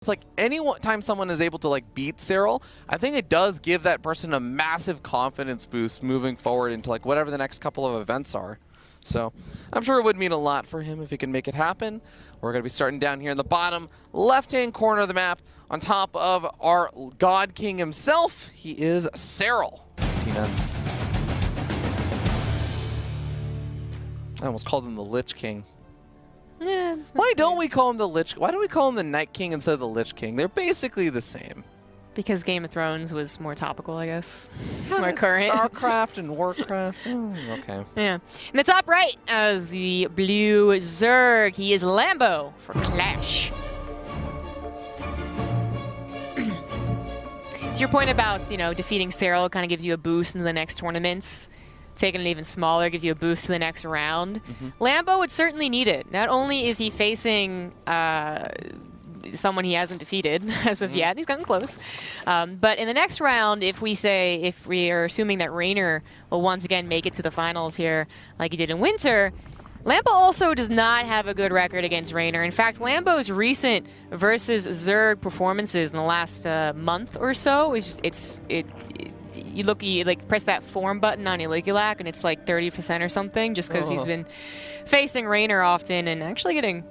It's like any time someone is able to like beat Serral, I think it does give that person a massive confidence boost moving forward into like whatever the next couple of events are. So I'm sure it would mean a lot for him if he can make it happen. We're going to be starting down here in the bottom left-hand corner of the map on top of our God King himself. He is Serral. T-Nuts. I almost called him the Lich King. Yeah, Why don't we call him the Lich? Why do we call him the Night King instead of the Lich King? They're basically the same. Because Game of Thrones was more topical, I guess. Yeah, More current. StarCraft and Warcraft. Oh, okay. Yeah. In the top right as the blue Zerg, he is Lambo for Clash. To your point about, you know, defeating Serral kind of gives you a boost into the next tournaments. Taking it even smaller gives you a boost to the next round. Lambo would certainly need it. Not only is he facing someone he hasn't defeated as of yet, he's gotten close. But in the next round, if we are assuming that Raynor will once again make it to the finals here like he did in Winter, Lambo also does not have a good record against Raynor. In fact, Lambo's recent versus Zerg performances in the last month or so you like press that form button on Iligulac and it's like 30% or something, just because he's been facing Raynor often and actually getting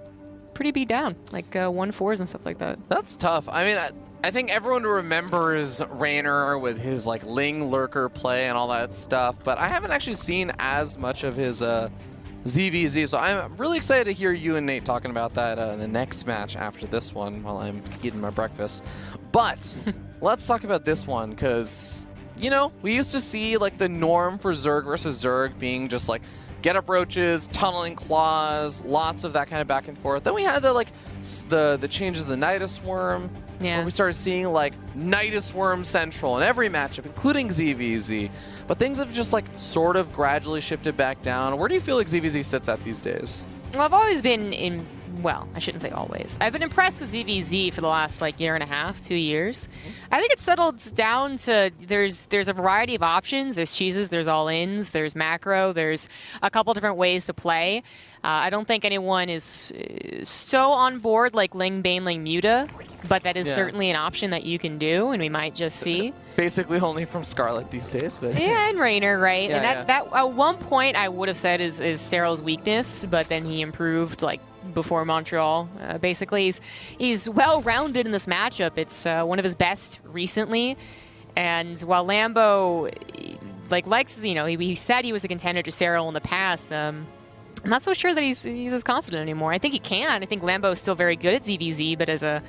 pretty beat down, like 1-4s and stuff like that. That's tough. I mean, I think everyone remembers Raynor with his like Ling Lurker play and all that stuff, but I haven't actually seen as much of his ZvZ, so I'm really excited to hear you and Nate talking about that in the next match after this one while I'm eating my breakfast. But let's talk about this one, because you know, we used to see like the norm for Zerg versus Zerg being just like get up roaches, tunneling claws, lots of that kind of back and forth. Then we had the changes of the Nidus Worm. Yeah. Where we started seeing like Nidus Worm Central in every matchup, including ZvZ. But things have just like sort of gradually shifted back down. Where do you feel like ZvZ sits at these days? Well, I've always been well, I shouldn't say always. I've been impressed with ZvZ for the last like year and a half, 2 years. I think it settled down to there's a variety of options. There's cheeses, there's all-ins, there's macro, there's a couple different ways to play. I don't think anyone is so on board like Ling, Bane, Ling, Muta, but that is certainly an option that you can do, and we might just see. Basically only from Scarlet these days, but yeah, and Raynor, right? Yeah, and that at one point I would have said is Serral's weakness, but then he improved like before Montreal. Basically, he's well-rounded in this matchup. It's one of his best recently, and while Lambo likes, you know, he said he was a contender to Serral in the past. I'm not so sure that he's as confident anymore. I think he can. I think Lambo is still very good at ZvZ, but as a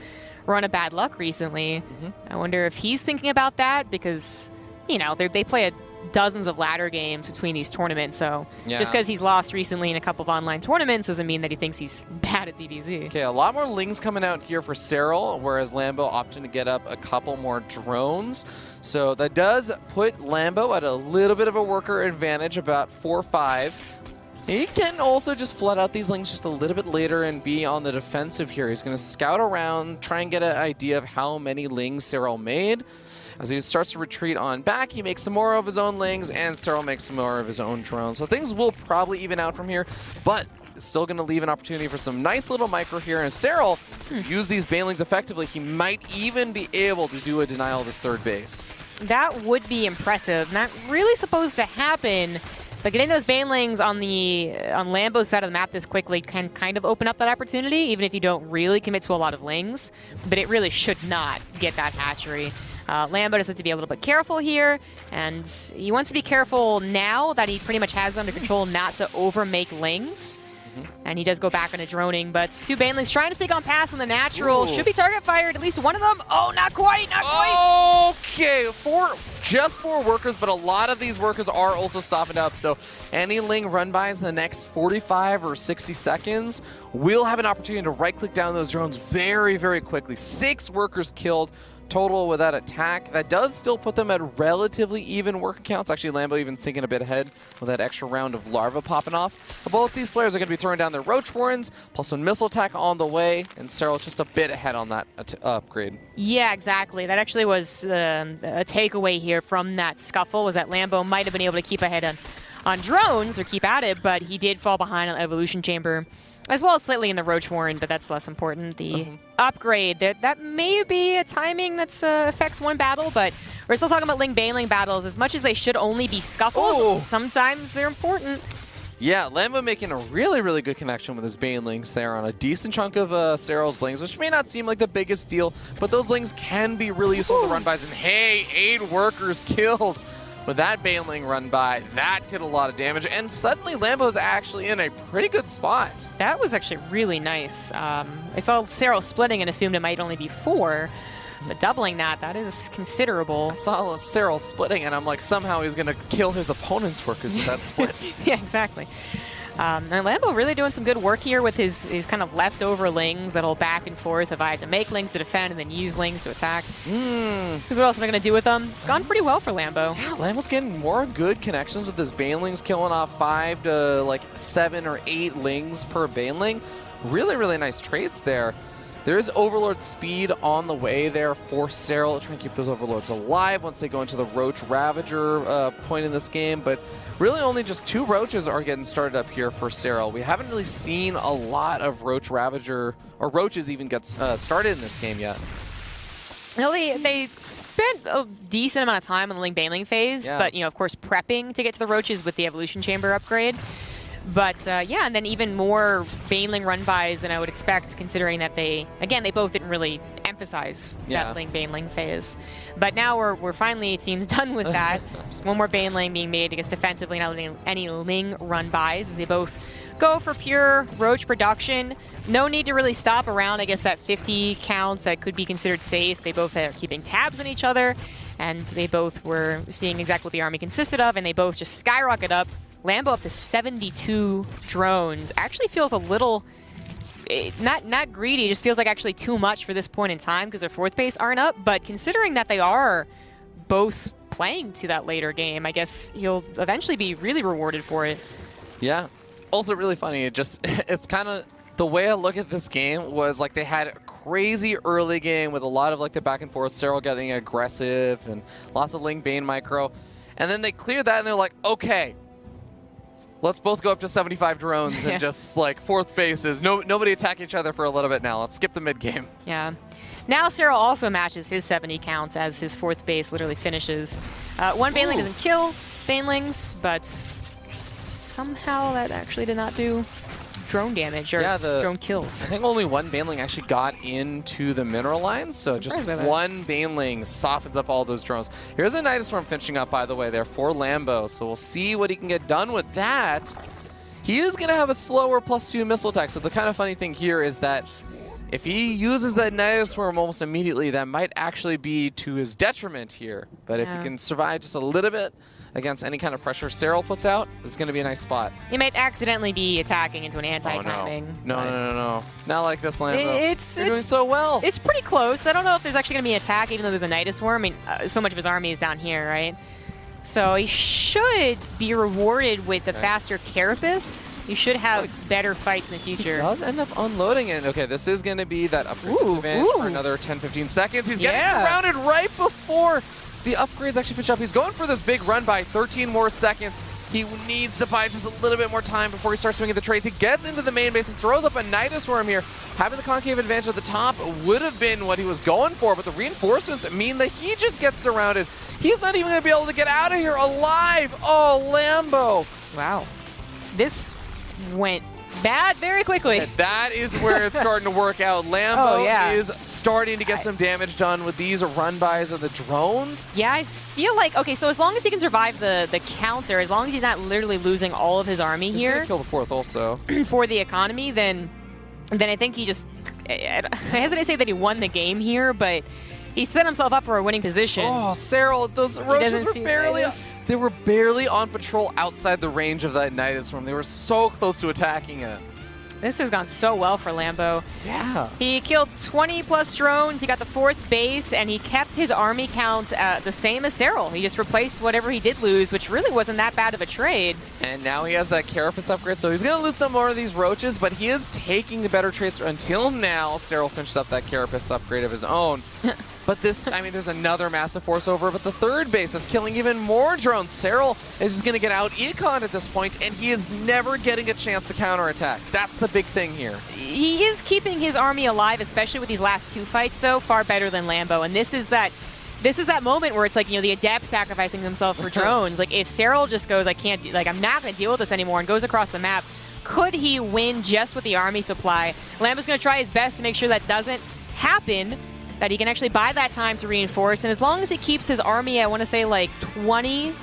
run of bad luck recently. I wonder if he's thinking about that because, you know, they play dozens of ladder games between these tournaments, so just because he's lost recently in a couple of online tournaments doesn't mean that he thinks he's bad at ZvZ. Okay, a lot more Lings coming out here for Serral, whereas Lambo opting to get up a couple more drones. So that does put Lambo at a little bit of a worker advantage, about 4-5. He can also just flood out these Lings just a little bit later and be on the defensive here. He's going to scout around, try and get an idea of how many Lings Serral made. As he starts to retreat on back, he makes some more of his own Lings, and Serral makes some more of his own drones. So things will probably even out from here, but it's still going to leave an opportunity for some nice little micro here. And if Serral use these Banelings effectively, he might even be able to do a denial of his third base. That would be impressive. Not really supposed to happen, but getting those Banelings on Lambo's side of the map this quickly can kind of open up that opportunity, even if you don't really commit to a lot of Lings. But it really should not get that hatchery. Lambo just has to be a little bit careful here, and he wants to be careful now that he pretty much has under control not to overmake Lings. And he does go back into droning, but it's two Banelings trying to sneak on pass on the natural. Should be target fired, at least one of them. Oh, not quite, not quite. Okay, just 4 workers, but a lot of these workers are also softened up. So any Ling run-bys in the next 45 or 60 seconds will have an opportunity to right-click down those drones very, very quickly. 6 workers killed total with that attack. That does still put them at relatively even worker counts. Actually, Lambo even stinking a bit ahead with that extra round of larva popping off. But both these players are going to be throwing down their Roach Warrens, plus one missile attack on the way, and Serral just a bit ahead on that upgrade. Yeah, exactly. That actually was a takeaway here from that scuffle, was that Lambo might have been able to keep ahead on drones or keep at it, but he did fall behind on Evolution Chamber As well as slightly in the Roach Warren, but that's less important. The upgrade, that may be a timing that affects one battle, but we're still talking about Ling Baneling battles. As much as they should only be scuffles, sometimes they're important. Yeah, Lambo making a really, really good connection with his Banelings there on a decent chunk of Serral's Lings, which may not seem like the biggest deal, but those Lings can be really useful in the run-bys. And hey, 8 workers killed with that Baneling run-by. That did a lot of damage, and suddenly Lambo's actually in a pretty good spot. That was actually really nice. I saw Serral splitting and assumed it might only be 4. But doubling that is considerable. I saw Serral splitting, and I'm like, somehow he's going to kill his opponent's workers with that split. Yeah, exactly. And Lambo really doing some good work here with his kind of leftover Lings that'll back and forth if I have to make Lings to defend and then use Lings to attack. Because what else am I going to do with them? It's gone pretty well for Lambo. Yeah, Lambo's getting more good connections with his Banelings, killing off 5 to like 7 or 8 Lings per Baneling. Really, really nice trades there. There is Overlord speed on the way there for Serral, trying to keep those Overlords alive once they go into the Roach Ravager point in this game, but really only just 2 Roaches are getting started up here for Serral. We haven't really seen a lot of Roach Ravager, or Roaches even get started in this game yet. No, they spent a decent amount of time on the Ling Baneling phase, but, of course, prepping to get to the Roaches with the Evolution Chamber upgrade. But, yeah, and then even more Baneling run-bys than I would expect, considering that they both didn't really emphasize that Ling Baneling phase. But now we're finally, it seems, done with that. Just one more Baneling being made, I guess, defensively, not any Ling run-bys. They both go for pure Roach production. No need to really stop around, I guess, that 50 count that could be considered safe. They both are keeping tabs on each other, and they both were seeing exactly what the army consisted of, and they both just skyrocket up. Lambo up to 72 drones. Actually feels a little, not greedy, just feels like actually too much for this point in time because their 4th base aren't up. But considering that they are both playing to that later game, I guess he'll eventually be really rewarded for it. Yeah. Also really funny, it's kind of, the way I look at this game was like they had a crazy early game with a lot of like the back and forth, Serral getting aggressive and lots of Ling Bane micro. And then they cleared that and they're like, okay, let's both go up to 75 drones and just like 4th bases. Nobody attack each other for a little bit now. Let's skip the mid game. Yeah. Now Serral also matches his 70 count as his 4th base literally finishes. One Baneling doesn't kill Banelings, but somehow that actually did not do drone damage or drone kills. I think only one Baneling actually got into the mineral line, so just one Baneling softens up all those drones. Here's a Nidus Swarm finishing up, by the way, there for Lambo, so we'll see what he can get done with that. He is going to have a slower +2 missile attack, so the kind of funny thing here is that if he uses that Nidus Swarm almost immediately, that might actually be to his detriment here. But if he can survive just a little bit against any kind of pressure Serral puts out, this is going to be a nice spot. He might accidentally be attacking into an anti-timing. Oh, no. Not like this, Lambo. You're doing so well. It's pretty close. I don't know if there's actually going to be an attack, even though there's a Nidus Swarm. I mean, so much of his army is down here, right? So he should be rewarded with the faster Carapace. He should have better fights in the future. He does end up unloading it. Okay, this is going to be that upgrade disadvantage for another 10-15 seconds. He's getting surrounded right before the upgrades actually finish up. He's going for this big run by 13 more seconds. He needs to buy just a little bit more time before he starts swinging the trades. He gets into the main base and throws up a Nidus Swarm here. Having the concave advantage at the top would have been what he was going for, but the reinforcements mean that he just gets surrounded. He's not even going to be able to get out of here alive. Oh, Lambo. Wow. This went bad very quickly. And that is where it's starting to work out. Lambo is starting to get some damage done with these run-bys of the drones. Yeah, I feel like, okay, so as long as he can survive the counter, as long as he's not literally losing all of his army here. He's going to kill the 4th also. For the economy, then I think he just, I hesitate to say that he won the game here, but he set himself up for a winning position. Oh, Serral, those Roaches were barely on patrol outside the range of that Nidus Swarm. They were so close to attacking it. This has gone so well for Lambo. Yeah. He killed 20 plus drones, he got the 4th base, and he kept his army count the same as Serral. He just replaced whatever he did lose, which really wasn't that bad of a trade. And now he has that Carapace upgrade, so he's going to lose some more of these Roaches, but he is taking the better trades. Until now, Serral finished up that Carapace upgrade of his own. But this, I mean, there's another massive force over, but the 3rd base is killing even more drones. Serral is just going to get out econ at this point, and he is never getting a chance to counterattack. That's the big thing here. He is keeping his army alive, especially with these last 2 fights, though, far better than Lambo. And this is that moment where it's like, the adept sacrificing himself for drones. Like, if Serral just goes, I'm not going to deal with this anymore, and goes across the map, could he win just with the army supply? Lambo's going to try his best to make sure that doesn't happen, that he can actually buy that time to reinforce. And as long as he keeps his army, I want to say, 20,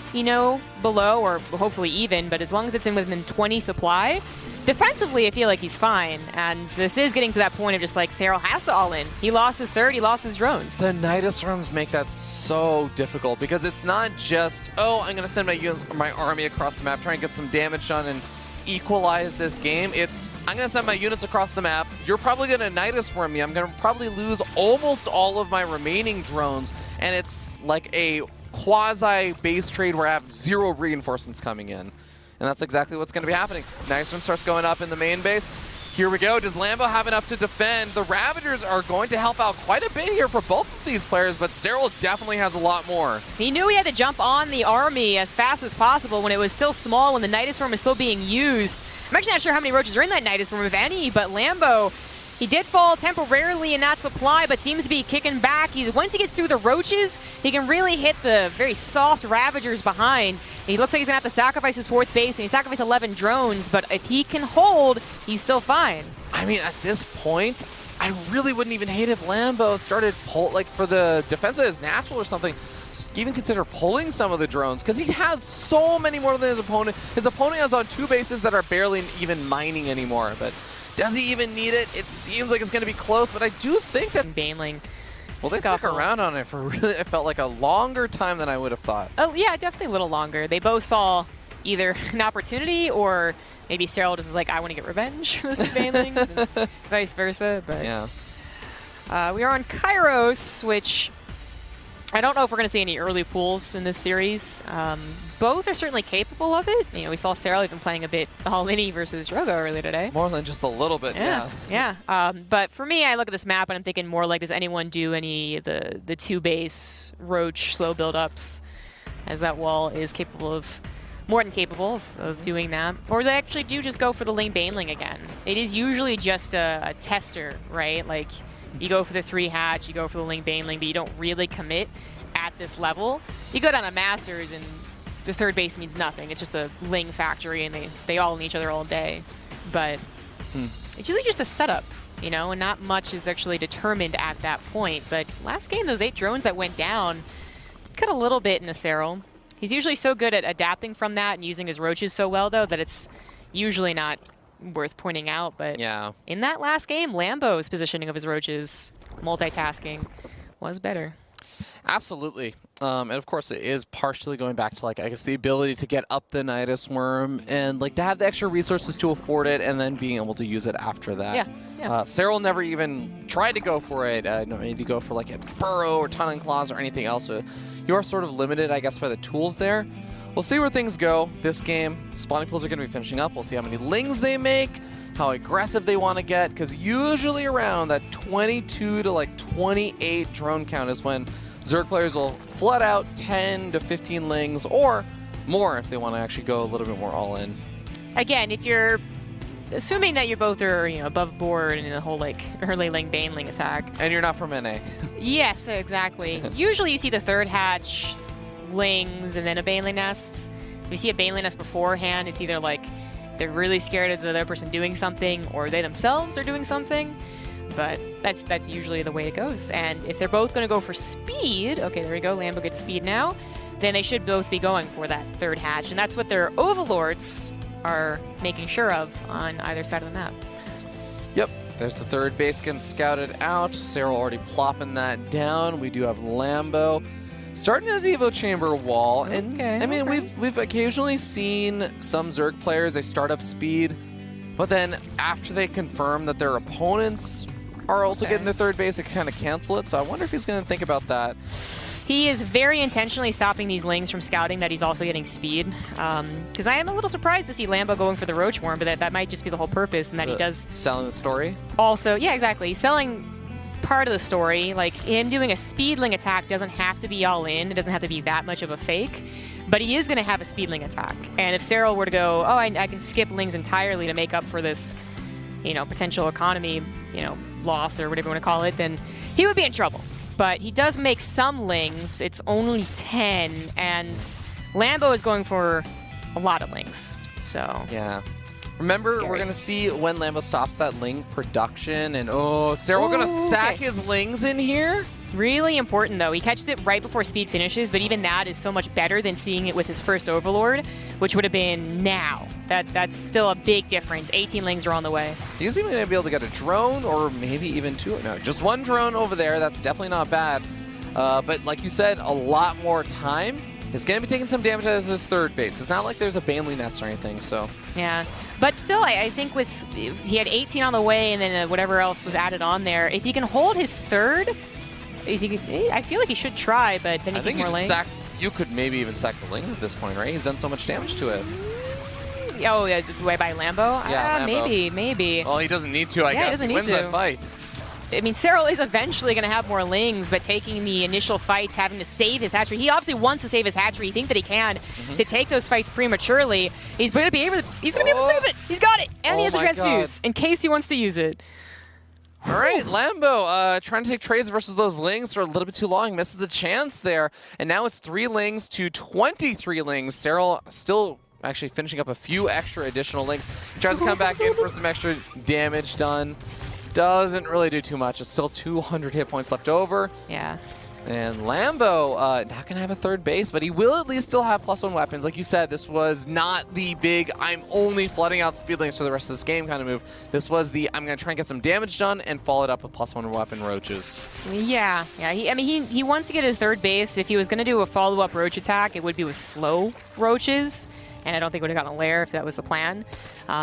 below, or hopefully even, but as long as it's within 20 supply, defensively, I feel like he's fine. And this is getting to that point of just Serral has to all in. He lost his third, he lost his drones. The Nidus runs make that so difficult because it's not just, oh, I'm going to send my army across the map, try and get some damage done and equalize this game. It's, I'm going to send my units across the map. You're probably going to Nidus worm me. I'm going to probably lose almost all of my remaining drones. And it's like a quasi-base trade where I have 0 reinforcements coming in. And that's exactly what's going to be happening. Nidus worm starts going up in the main base. Here we go. Does Lambo have enough to defend? The Ravagers are going to help out quite a bit here for both of these players, but Serral definitely has a lot more. He knew he had to jump on the army as fast as possible when it was still small, when the Nidus Worm is still being used. I'm actually not sure how many roaches are in that Nidus Worm, if any, but Lambo, he did fall temporarily in that supply, but seems to be kicking back. Once he gets through the roaches, he can really hit the very soft Ravagers behind. He looks like he's going to have to sacrifice his 4th base, and he sacrificed 11 drones, but if he can hold, he's still fine. I mean, at this point, I really wouldn't even hate if Lambo started for the defense of his natural or something, even consider pulling some of the drones, because he has so many more than his opponent. His opponent has on 2 bases that are barely even mining anymore, but does he even need it? It seems like it's going to be close, but I do think that Baneling. Well, they stuck around on it for really, it felt like a longer time than I would have thought. Oh, yeah, definitely a little longer. They both saw either an opportunity or maybe Serral just was like, I want to get revenge for those 2 Banelings, and vice versa. But yeah. We are on Kairos, which I don't know if we're going to see any early pools in this series. Both are certainly capable of it. We saw Serral even playing a bit all-in versus Drogo earlier today. More than just a little bit, yeah. But for me, I look at this map and I'm thinking more like, does anyone do any of the 2-base Roach slow build-ups, as that wall is capable of, more than capable of doing that. Or they actually do just go for the lane Baneling again. It is usually just a tester, right? Like, you go for the 3 hatch, you go for the lane Baneling, but you don't really commit at this level. You go down to Masters and the 3rd base means nothing. It's just a Ling factory, and they all in each other all day. But it's usually just a setup, and not much is actually determined at that point. But last game, those 8 drones that went down, cut a little bit in a Serral. He's usually so good at adapting from that and using his roaches so well, though, that it's usually not worth pointing out. But yeah, in that last game, Lambo's positioning of his roaches, multitasking, was better. Absolutely. And of course, it is partially going back to, I guess, the ability to get up the Nidus Worm and, to have the extra resources to afford it and then being able to use it after that. Yeah. Serral never even tried to go for it. No need to go for, a Furrow or Tunneling Claws or anything else. So you are sort of limited, I guess, by the tools there. We'll see where things go this game. Spawning pools are going to be finishing up. We'll see how many Lings they make, how aggressive they want to get, because usually around that 22 to, 28 drone count is when Zerg players will flood out 10 to 15 Lings or more if they want to actually go a little bit more all-in. Again, if you're assuming that you both are, above board in the whole, early Ling Baneling attack. And you're not from NA. Yes, exactly. Usually you see the 3rd hatch, Lings, and then a Baneling nest. If you see a Baneling nest beforehand, it's either, they're really scared of the other person doing something or they themselves are doing something. But that's usually the way it goes. And if they're both going to go for speed, okay, there we go, Lambo gets speed now, then they should both be going for that 3rd hatch. And that's what their overlords are making sure of on either side of the map. Yep, there's the 3rd base getting scouted out. Serral already plopping that down. We do have Lambo starting his Evo Chamber wall. And I mean, we've occasionally seen some Zerg players, they start up speed, but then after they confirm that their opponents are also getting the 3rd base, they kind of cancel it. So I wonder if he's going to think about that. He is very intentionally stopping these Lings from scouting that he's also getting speed. Because I am a little surprised to see Lambo going for the Roach Worm, but that might just be the whole purpose, and that he does... Selling the story? Also, yeah, exactly. He's selling part of the story. Him doing a Speedling attack doesn't have to be all in. It doesn't have to be that much of a fake. But he is going to have a Speedling attack. And if Serral were to go, oh, I can skip Lings entirely to make up for this potential economy, loss or whatever you want to call it, then he would be in trouble. But he does make some lings. It's only 10, and Lambo is going for a lot of lings. So yeah. Remember, scary. We're going to see when Lambo stops that ling production, and Serral going to sack his lings in here? Really important, though. He catches it right before speed finishes, but even that is so much better than seeing it with his first Overlord, which would have been now. That's still a big difference. 18 lings are on the way. He's even going to be able to get a drone, or maybe even two. No, just one drone over there. That's definitely not bad. But like you said, a lot more time. He's going to be taking some damage out of his third base. It's not like there's a Banley nest or anything, so. Yeah, but still, I think he had 18 on the way and then whatever else was added on there. If he can hold his third, I feel like he should try, but then he sees more lings. You could maybe even sack the lings at this point, right? He's done so much damage to it. Oh, yeah, by Lambo? Yeah, Lambo. Maybe. Well, he doesn't need to, I guess. He doesn't need wins to. That fight. I mean, Serral is eventually going to have more lings, but taking the initial fights, having to save his hatchery. He obviously wants to save his hatchery. He thinks that he can to take those fights prematurely. He's going to be able to save it. He's got it. And he has a transfuse in case he wants to use it. All right, Lambo trying to take trades versus those lings for a little bit too long. Misses the chance there. And now it's 3 lings to 23 lings. Serral still actually finishing up a few extra additional lings. He tries to come back in for some extra damage done. Doesn't really do too much. It's still 200 hit points left over. Yeah. And Lambo not going to have a third base, but he will at least still have +1 weapons. Like you said, this was not the big, I'm only flooding out speed links for the rest of this game kind of move. This was the, I'm going to try and get some damage done and follow it up with +1 weapon roaches. Yeah. He wants to get his third base. If he was going to do a follow-up roach attack, it would be with slow roaches. And I don't think would have gotten a lair if that was the plan.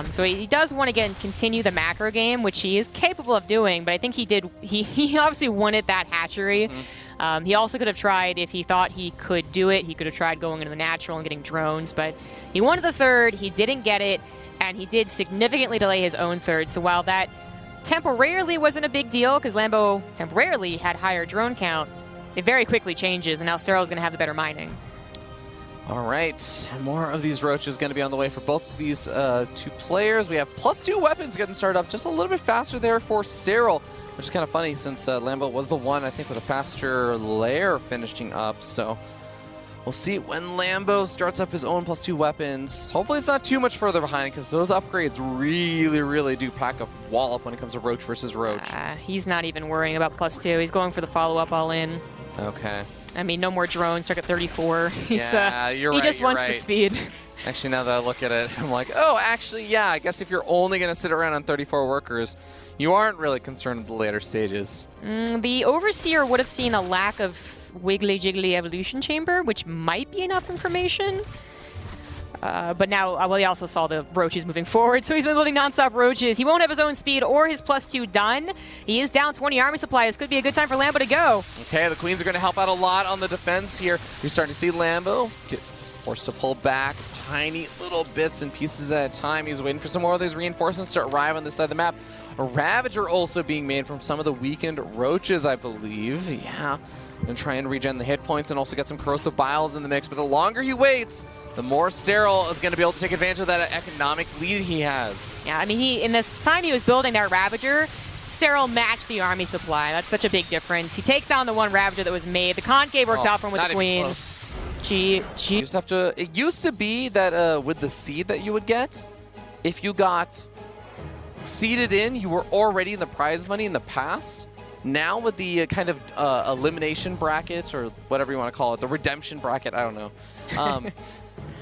So he does want to continue the macro game, which he is capable of doing, but I think he obviously wanted that hatchery. He also could have tried, if he thought he could do it, he could have tried going into the natural and getting drones, but he wanted the third, he didn't get it, and he did significantly delay his own third. So while that temporarily wasn't a big deal, because Lambo temporarily had higher drone count, it very quickly changes, and now Serral's going to have the better mining. All right, more of these roaches going to be on the way for both of these two players. We have +2 weapons getting started up just a little bit faster there for Serral, which is kind of funny since Lambo was the one, I think, with a faster lair finishing up. So we'll see when Lambo starts up his own +2 weapons. Hopefully it's not too much further behind, because those upgrades really, really do pack a wallop when it comes to roach versus roach. He's not even worrying about +2. He's going for the follow-up all in. Okay. I mean, no more drones. Start at 34. Yeah, you're right. He just wants the speed. Actually, now that I look at it, I'm like, oh, actually, yeah, I guess if you're only going to sit around on 34 workers, you aren't really concerned with the later stages. The Overseer would have seen a lack of Wiggly Jiggly Evolution Chamber, which might be enough information. But now, well, he also saw the roaches moving forward, so he's been building nonstop roaches. He won't have his own speed or his +2 done. He is down 20 army supply. This could be a good time for Lambo to go. Okay, the Queens are going to help out a lot on the defense here. You're starting to see Lambo get forced to pull back tiny little bits and pieces at a time. He's waiting for some more of those reinforcements to arrive on this side of the map. A Ravager also being made from some of the weakened roaches, I believe. Yeah, and try and regen the hit points and also get some corrosive biles in the mix. But the longer he waits, the more Serral is going to be able to take advantage of that economic lead he has. Yeah, I mean, in this time he was building that Ravager, Serral matched the army supply. That's such a big difference. He takes down the one Ravager that was made. The concave works out for him with the Queens. You just have to. It used to be that with the seed that you would get, if you got seeded in, you were already in the prize money in the past. Now with the kind of elimination bracket, or whatever you want to call it, the redemption bracket, I don't know.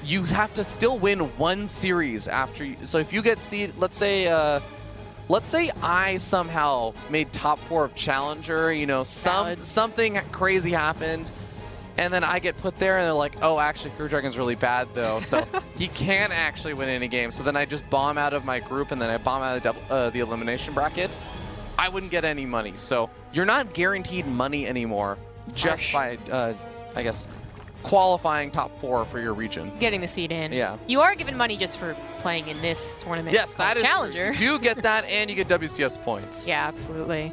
You have to still win one series after you. So if you get seed, let's say I somehow made top 4 of Challenger, you know, something crazy happened, and then I get put there and they're like, oh, actually Fear Dragon's really bad though, so he can't actually win any game. So then I just bomb out of my group and then I bomb out of the elimination bracket. I wouldn't get any money. So you're not guaranteed money anymore just by, I guess, qualifying top 4 for your region. Getting the seed in. Yeah. You are given money just for playing in this tournament. Yes, that is Challenger. You do get that, and you get WCS points. Yeah, absolutely.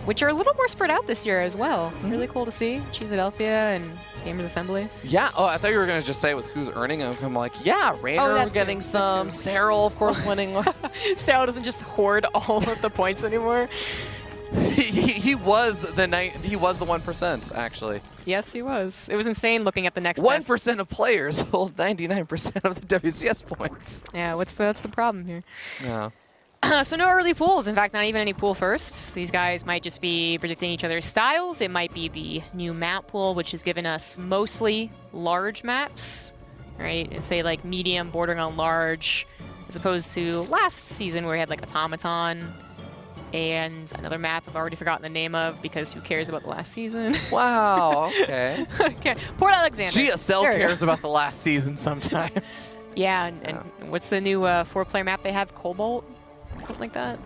which are a little more spread out this year as well. Really cool to see. Cheeseadelphia and Gamers Assembly. Yeah. Oh, I thought you were going to just say with who's earning. I'm like, yeah, Rainer getting some. Serral, of course, winning. Serral doesn't just hoard all of the points anymore. he was the 1%, actually. Yes, he was. It was insane looking at the next 1% of players hold 99% of the WCS points. Yeah, that's the problem here. Yeah. So no early pools. In fact, not even any pool firsts. These guys might just be predicting each other's styles. It might be the new map pool, which has given us mostly large maps, right? And say like medium bordering on large, as opposed to last season where we had like Automaton and another map I've already forgotten the name of because who cares about the last season? Wow, okay. Okay, Port Alexander. GSL cares about the last season sometimes. Yeah, and what's the new 4-player map they have? Cobalt? Something like that?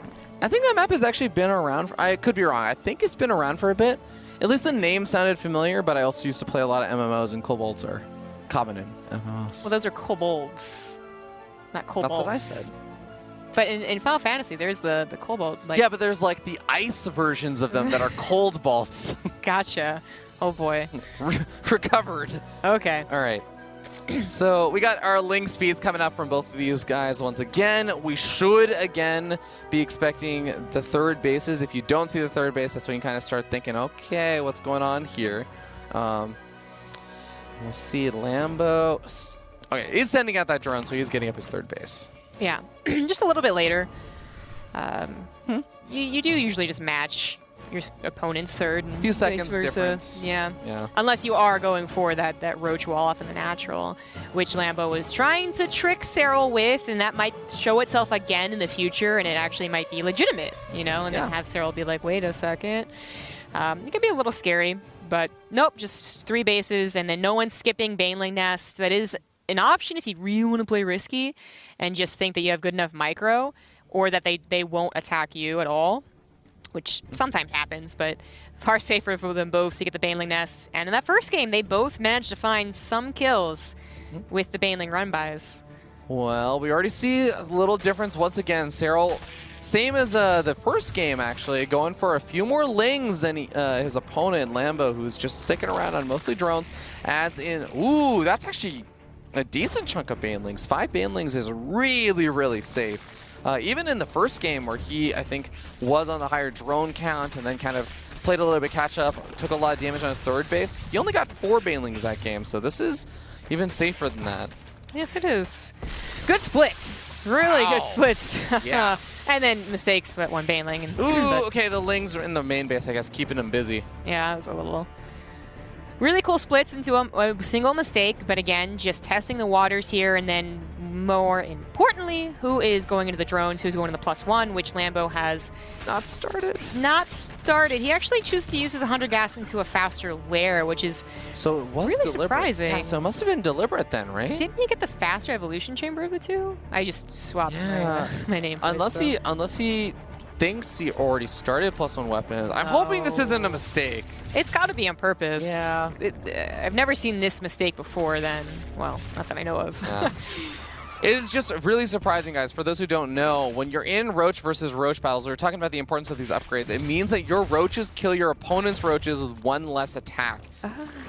I think that map has actually been around. I could be wrong. I think it's been around for a bit. At least the name sounded familiar, but I also used to play a lot of MMOs, and Cobalts are common in MMOs. Well, those are kobolds, not kobolds. That's what I said. But in Final Fantasy, there's the Cobalt. Like, yeah, but there's like the ice versions of them that are cold bolts. Gotcha. Oh boy. Recovered. Okay. All right. So we got our Ling speeds coming up from both of these guys once again. We should, again, be expecting the third bases. If you don't see the third base, that's when you kind of start thinking, okay, what's going on here? We'll see Lambo. Okay, he's sending out that drone, so he's getting up his third base. Yeah, just a little bit later. You do usually just match your opponent's third. And a few seconds vice versa. difference. Yeah. Unless you are going for that roach wall off in the natural, which Lambo was trying to trick Serral with, and that might show itself again in the future, and it actually might be legitimate, and then have Serral be like, wait a second. It can be a little scary, but nope, just 3 bases, and then no one's skipping Baneling Nest. That is an option if you really want to play risky and just think that you have good enough micro, or that they won't attack you at all, which sometimes happens, but far safer for them both to get the Baneling Nests. And in that first game, they both managed to find some kills with the Baneling run-bys. Well, we already see a little difference once again. Serral, same as the first game, actually, going for a few more Lings than his opponent, Lambo, who's just sticking around on mostly drones, adds in... Ooh, that's actually a decent chunk of Banelings. 5 Banelings is really, really safe. Even in the first game where he, I think, was on the higher drone count and then kind of played a little bit catch up, took a lot of damage on his third base, he only got 4 Banelings that game, so this is even safer than that. Yes, it is. Good splits. Really good splits. Yeah. And then mistakes, that one Baneling. Ooh, okay, the Lings are in the main base, I guess, keeping him busy. Yeah, it was a little... Really cool splits into a single mistake, but again, just testing the waters here, and then more importantly, who is going into the drones, who's going to the +1, which Lambo has not started. He actually chooses to use his 100 gas into a faster lair, which is so it was really deliberate. Surprising. Yeah, so it must have been deliberate then, right? Didn't he get the faster evolution chamber of the two? I just swapped my name. Unless he thinks he already started +1 weapons. I'm hoping this isn't a mistake. It's got to be on purpose. Yeah. I've never seen this mistake before then. Well, not that I know of. Yeah. It is just really surprising, guys. For those who don't know, when you're in Roach versus Roach battles, we're talking about the importance of these upgrades. It means that your Roaches kill your opponent's Roaches with 1 less attack.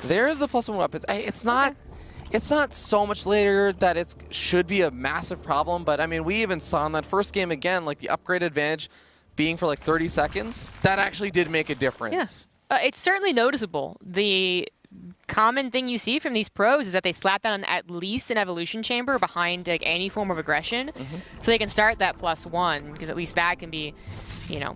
There's the +1 weapons. It's not so much later that it should be a massive problem, but I mean, we even saw in that first game again, like the upgrade advantage being for like 30 seconds, that actually did make a difference. Yes. It's certainly noticeable. The common thing you see from these pros is that they slap down at least an evolution chamber behind like any form of aggression, so they can start that +1, because at least that can be,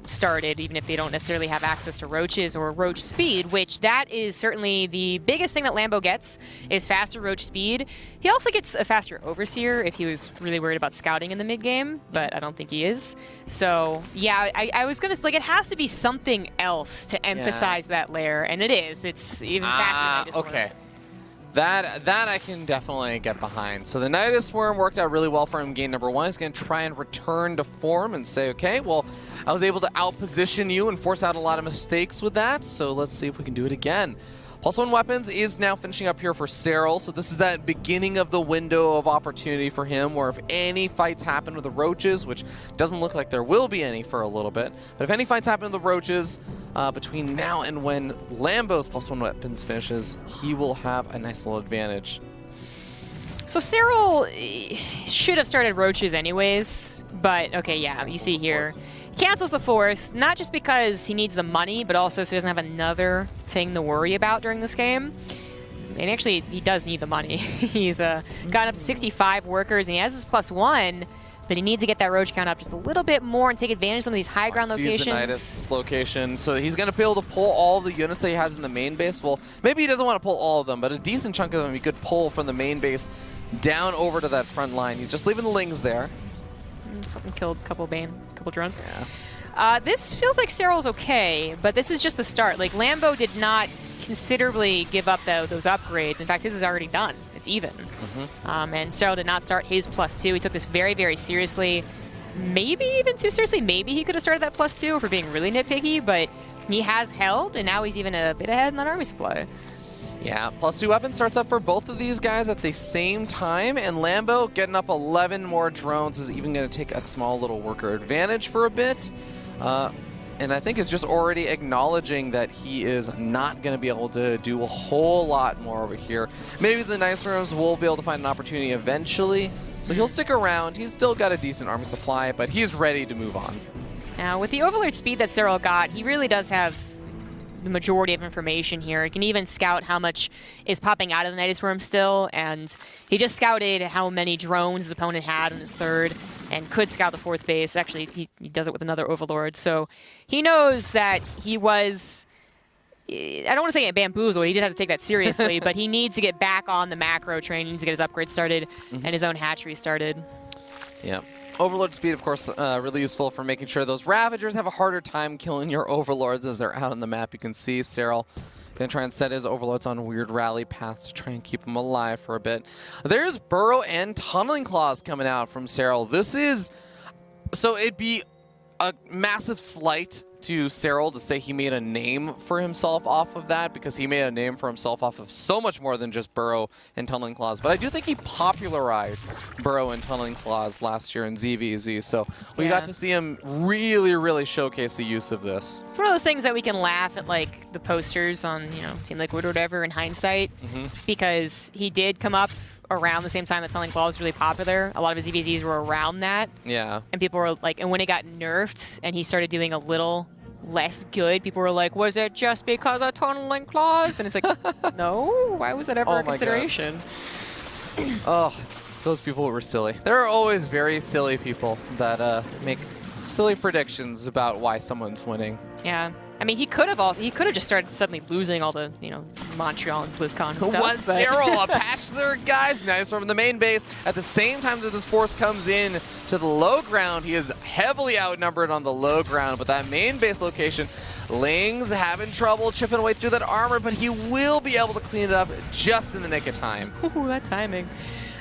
started even if they don't necessarily have access to Roaches or Roach speed, which that is certainly the biggest thing that Lambo gets is faster Roach speed. He also gets a faster Overseer if he was really worried about scouting in the mid game, but I don't think he is. So yeah, I was gonna it has to be something else to emphasize that layer, and it is. It's even faster. Okay. That I can definitely get behind. So the Nidus Swarm worked out really well for him game number 1. He's going to try and return to form and say, okay, well, I was able to outposition you and force out a lot of mistakes with that, so let's see if we can do it again. +1 weapons is now finishing up here for Serral, so this is that beginning of the window of opportunity for him, where if any fights happen with the Roaches, which doesn't look like there will be any for a little bit, but if any fights happen with the Roaches between now and when Lambo's +1 weapons finishes, he will have a nice little advantage. So Serral should have started Roaches anyways, but okay, yeah, you see here. Cancels the 4th, not just because he needs the money, but also so he doesn't have another thing to worry about during this game. And actually, he does need the money. He's gotten up to 65 workers, and he has his +1, but he needs to get that Roach count up just a little bit more and take advantage of some of these high ground locations. The Nidus location, so he's going to be able to pull all the units that he has in the main base. Well, maybe he doesn't want to pull all of them, but a decent chunk of them he could pull from the main base down over to that front line. He's just leaving the Lings there. Something killed a couple drones. Yeah. This feels like Serral's okay, but this is just the start. Like, Lambo did not considerably give up those upgrades. In fact, his is already done. It's even. And Serral did not start his +2. He took this very, very seriously. Maybe even too seriously. Maybe he could have started that +2 if we're being really nitpicky, but he has held, and now he's even a bit ahead in that army supply. Yeah, +2 weapon starts up for both of these guys at the same time, and Lambo getting up 11 more drones is even going to take a small little worker advantage for a bit. And I think is just already acknowledging that he is not going to be able to do a whole lot more over here. Maybe the Nice Rooms will be able to find an opportunity eventually, so he'll stick around. He's still got a decent army supply, but he's ready to move on. Now, with the overlord speed that Serral got, he really does have the majority of information here. He can even scout how much is popping out of the Nidus Worm still, and he just scouted how many drones his opponent had in his 3rd, and could scout the 4th base. Actually, he does it with another overlord, so he knows that he was, I don't want to say bamboozled, he did have to take that seriously, but he needs to get back on the macro train. He needs to get his upgrade started and his own hatchery started. Yeah. Overlord speed, of course, really useful for making sure those Ravagers have a harder time killing your Overlords as they're out on the map. You can see Serral going to try and set his Overlords on weird rally paths to try and keep them alive for a bit. There's Burrow and Tunneling Claws coming out from Serral. This is... So it'd be a massive slight to Serral to say he made a name for himself off of that, because he made a name for himself off of so much more than just Burrow and Tunneling Claws. But I do think he popularized Burrow and Tunneling Claws last year in ZvZ, so we got to see him really, really showcase the use of this. It's one of those things that we can laugh at, like the posters on, Team Liquid or whatever in hindsight, because he did come up around the same time that Tunneling Claw was really popular. A lot of his ZvZs were around that. Yeah. And people were like, and when it got nerfed and he started doing a little less good, people were like, was it just because of Tunneling Claws? And it's like, no, why was that ever a consideration? Oh, those people were silly. There are always very silly people that make silly predictions about why someone's winning. Yeah. I mean, he could have just started suddenly losing all the, Montreal and BlizzCon and stuff. Was Serral a patch there, guys? Nice from the main base. At the same time that this force comes in to the low ground, he is heavily outnumbered on the low ground, but that main base location, Ling's having trouble chipping away through that armor, but he will be able to clean it up just in the nick of time. Ooh, that timing.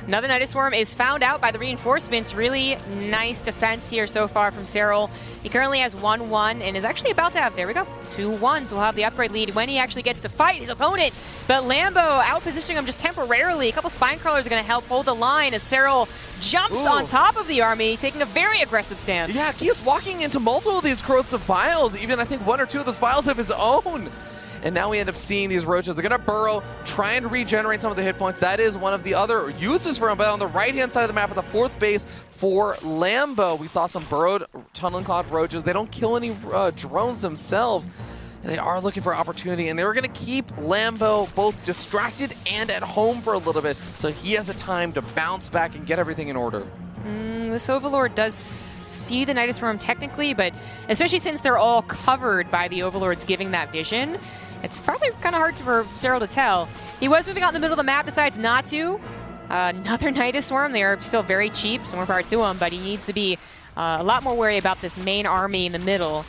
Another Nidus Worm is found out by the reinforcements. Really nice defense here so far from Serral. He currently has 1-1 and is actually about to have, there we go, 2-1. Will have the upgrade lead when he actually gets to fight his opponent. But Lambo outpositioning him just temporarily. A couple Spine Crawlers are going to help hold the line as Serral jumps on top of the army, taking a very aggressive stance. Yeah, he is walking into multiple of these corrosive vials. Even I think 1 or 2 of those vials of his own. And now we end up seeing these Roaches. They're going to burrow, try and regenerate some of the hit points. That is one of the other uses for him. But on the right-hand side of the map, at the 4th base for Lambo, we saw some burrowed Tunneling Claw Roaches. They don't kill any drones themselves. They are looking for opportunity, and they were going to keep Lambo both distracted and at home for a little bit, so he has a time to bounce back and get everything in order. This Overlord does see the Nidus Worm technically, but especially since they're all covered by the Overlords giving that vision, it's probably kind of hard for Serral to tell. He was moving out in the middle of the map, decides not to. Another Nidus Worm. They are still very cheap, so more power to him, but he needs to be a lot more wary about this main army in the middle.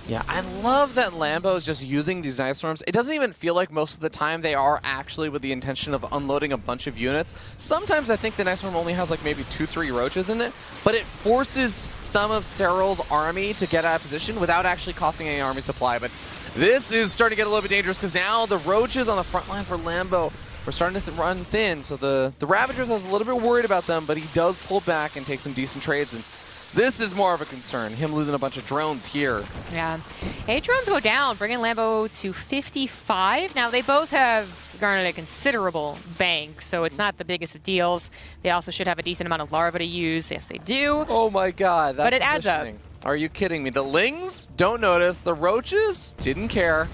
Yeah, I love that Lambo is just using these Nidus Worms. It doesn't even feel like most of the time they are actually with the intention of unloading a bunch of units. Sometimes I think the Nidus Worm only has like maybe 2-3 Roaches in it, but it forces some of Serral's army to get out of position without actually costing any army supply. But This is starting to get a little bit dangerous because now the roaches on the front line for Lambo are starting to run thin. So the Ravagers is a little bit worried about them, but he does pull back and take some decent trades. And this is more of a concern, him losing a bunch of drones here. Yeah. 8 drones go down, bringing Lambo to 55. Now, they both have garnered a considerable bank, so it's not the biggest of deals. They also should have a decent amount of larvae to use. Yes, they do. Oh my god. But it adds up. Are you kidding me? The Lings don't notice. The Roaches didn't care.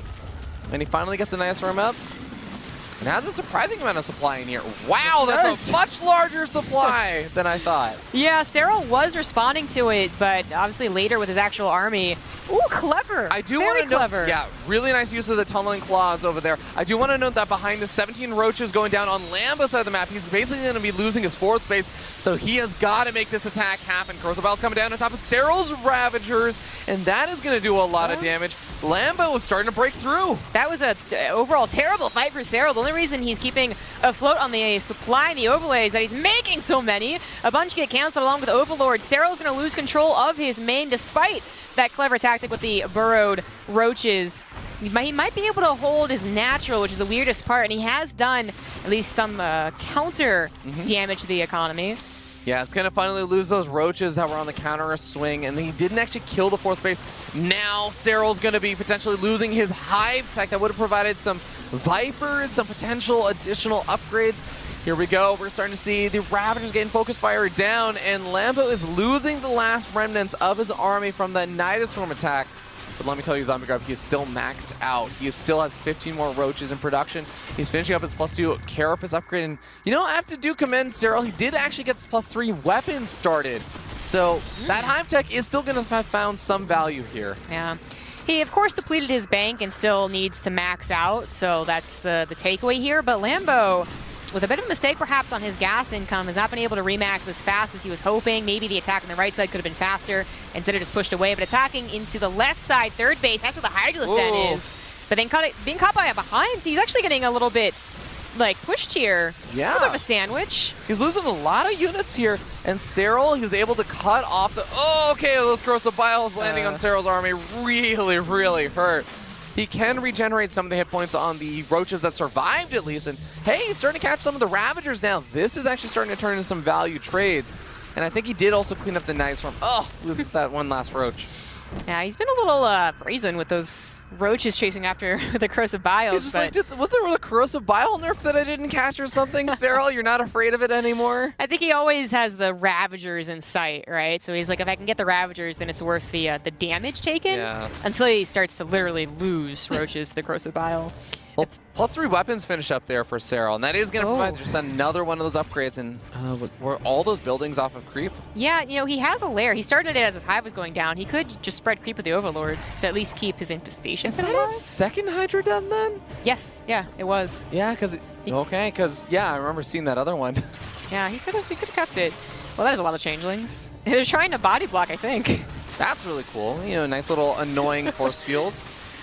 And he finally gets a nice room up. And has a surprising amount of supply in here. Wow, that's a much larger supply than I thought. Yeah, Serral was responding to it, but obviously later with his actual army. Ooh, clever. I do want to note, yeah, really nice use of the tunneling claws over there. I do want to note that behind the 17 roaches going down on Lambo's side of the map, he's basically going to be losing his fourth base, so he has got to make this attack happen. Corsobal's coming down on top of Serral's Ravagers, and that is going to do a lot of damage. Lambo is starting to break through. That was a overall terrible fight for Serral. The only reason he's keeping afloat on the supply and the overlay is that he's making so many. A bunch get canceled along with Overlord. Serral's going to lose control of his main despite that clever tactic with the burrowed roaches. He might be able to hold his natural, which is the weirdest part, and he has done at least some counter damage to the economy. Yeah, it's going to finally lose those roaches that were on the counter swing, and he didn't actually kill the fourth base. Now Serral's going to be potentially losing his hive tech that would have provided some Vipers, some potential additional upgrades. Here we go. We're starting to see the Ravagers getting focus fire down, and Lambo is losing the last remnants of his army from the Nidostorm attack. But let me tell you, Zombie Grub, he is still maxed out. He still has 15 more roaches in production. He's finishing up his +2 Carapace upgrade. And, you know, I have to commend Serral. He did actually get his +3 weapons started. So that hive tech is still going to have found some value here. Yeah. He, of course, depleted his bank and still needs to max out. So that's the takeaway here. But Lambo, with a bit of a mistake perhaps on his gas income, has not been able to remax as fast as he was hoping. Maybe the attack on the right side could have been faster. Instead of just pushed away, but attacking into the left side, third base, that's where the Hydralisk Den is. But then being caught by a behind, he's actually getting a little bit, like, pushed here. Yeah. A little bit of a sandwich. He's losing a lot of units here, and Serral, he was able to cut off the... Oh, okay, those corrosive biles landing on Serral's army really, really hurt. He can regenerate some of the hit points on the roaches that survived, at least. And hey, he's starting to catch some of the Ravagers now. This is actually starting to turn into some value trades. And I think he did also clean up the Nidostorm. Oh, loses that one last roach. Yeah, he's been a little brazen with those roaches chasing after the corrosive biles. He's just like, was there a corrosive bile nerf that I didn't catch or something? Serral, you're not afraid of it anymore? I think he always has the Ravagers in sight, right? So he's like, if I can get the Ravagers, then it's worth the damage taken. Yeah. Until he starts to literally lose roaches to the corrosive bile. Well, +3 weapons finish up there for Serral, and that is going to provide just another one of those upgrades. And were all those buildings off of creep? Yeah, you know, he has a lair. He started it as his hive was going down. He could just spread creep with the Overlords to at least keep his infestation. Is that his second Hydra Den then? Yes, yeah, it was. Yeah, because I remember seeing that other one. Yeah, he could have kept it. Well, that is a lot of changelings. They're trying to body block, I think. That's really cool. You know, nice little annoying force field.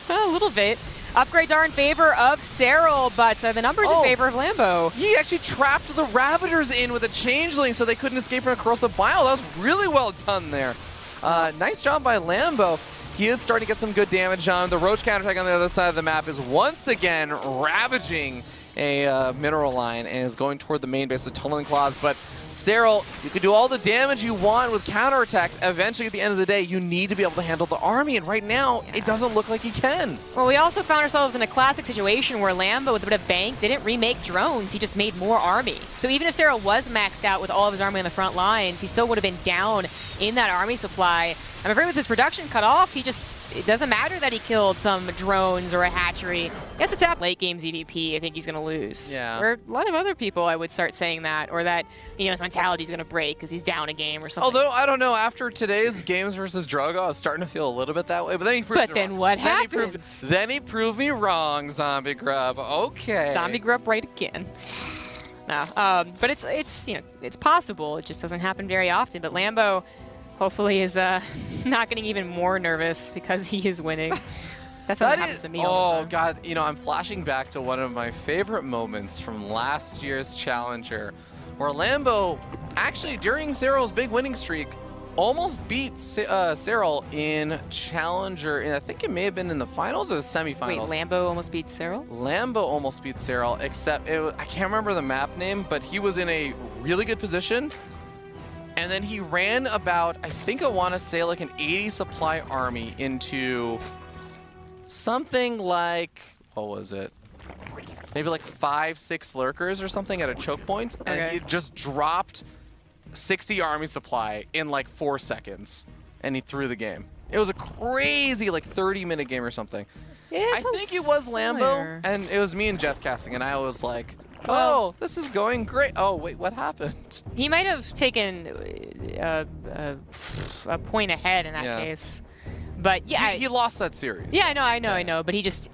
A little bit. Upgrades are in favor of Serral, but the numbers in favor of Lambo. He actually trapped the Ravagers in with a changeling so they couldn't escape from a corrosive bile. That was really well done there. Nice job by Lambo. He is starting to get some good damage on. The Roach counterattack on the other side of the map is once again ravaging a mineral line and is going toward the main base with tunneling claws. But Serral, you can do all the damage you want with counterattacks. Eventually, at the end of the day, you need to be able to handle the army, and right now, it doesn't look like he can. Well, we also found ourselves in a classic situation where Lambo, with a bit of bank, didn't remake drones. He just made more army. So even if Serral was maxed out with all of his army on the front lines, he still would have been down in that army supply. I'm afraid with his production cut off, it doesn't matter that he killed some drones or a hatchery. He has to tap late game ZVP. I think he's going to lose. Yeah. Or a lot of other people, I would start saying that, or that, you know, his mentality is going to break because he's down a game or something. Although, I don't know, after today's games versus Drogo, I was starting to feel a little bit that way, but then he proved me wrong. Then what happens? Then he proved me wrong, Zombie Grub. Okay. Zombie Grub right again. No, but it's you know, it's possible. It just doesn't happen very often. But Lambo hopefully is not getting even more nervous because he is winning. That's what happens to me all the time. Oh, God. You know, I'm flashing back to one of my favorite moments from last year's Challenger, where Lambo, actually, during Serral's big winning streak, almost beat Serral in Challenger, and I think it may have been in the finals or the semifinals. Wait, Lambo almost beat Serral? Lambo almost beat Serral, except I can't remember the map name, but he was in a really good position. And then he ran about, I think I want to say like an 80 supply army into something like, what was it? Maybe like 5-6 lurkers or something at a choke point. And Okay. he just dropped 60 army supply in like 4 seconds. And he threw the game. It was a crazy like 30-minute game or something. Yeah, I think it was Lambo, and it was me and Jeff casting, and I was like, oh, this is going great. Oh, wait, what happened? He might have taken a point ahead in that Yeah. case. But yeah, He lost that series. yeah, I know. But he just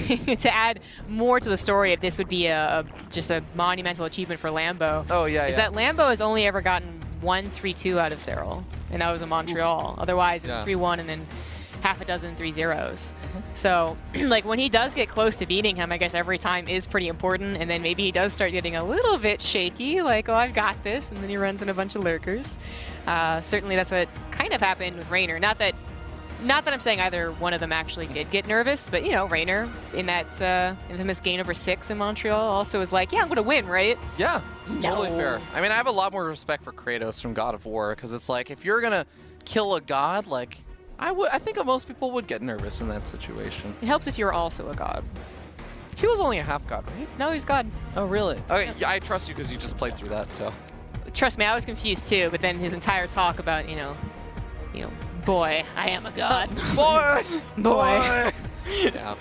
to add more to the story, if this would be just a monumental achievement for Lambo. Oh, yeah, is that Lambo has only ever gotten 1-3-2 out of Serral, and that was in Montreal. Otherwise, it was Yeah. 3-1 and then half a dozen 3-0s. So, like, when he does get close to beating him, I guess every time is pretty important, and then maybe he does start getting a little bit shaky, like, oh, I've got this, and then he runs in a bunch of lurkers. Certainly that's what kind of happened with Raynor. Not that I'm saying either one of them actually did get nervous, but, you know, Raynor in that infamous game over 6 in Montreal also was like, yeah, I'm going to win, right? Yeah, it's totally No. fair. I mean, I have a lot more respect for Kratos from God of War, because it's like, if you're going to kill a god, like, I think most people would get nervous in that situation. It helps if you're also a god. He was only a half god, right? No, he's god. Oh, really? Okay, yeah, I trust you because you just played through that, so. Trust me, I was confused too, but then his entire talk about, you know, boy, I am a god. Boy! Boy. Yeah.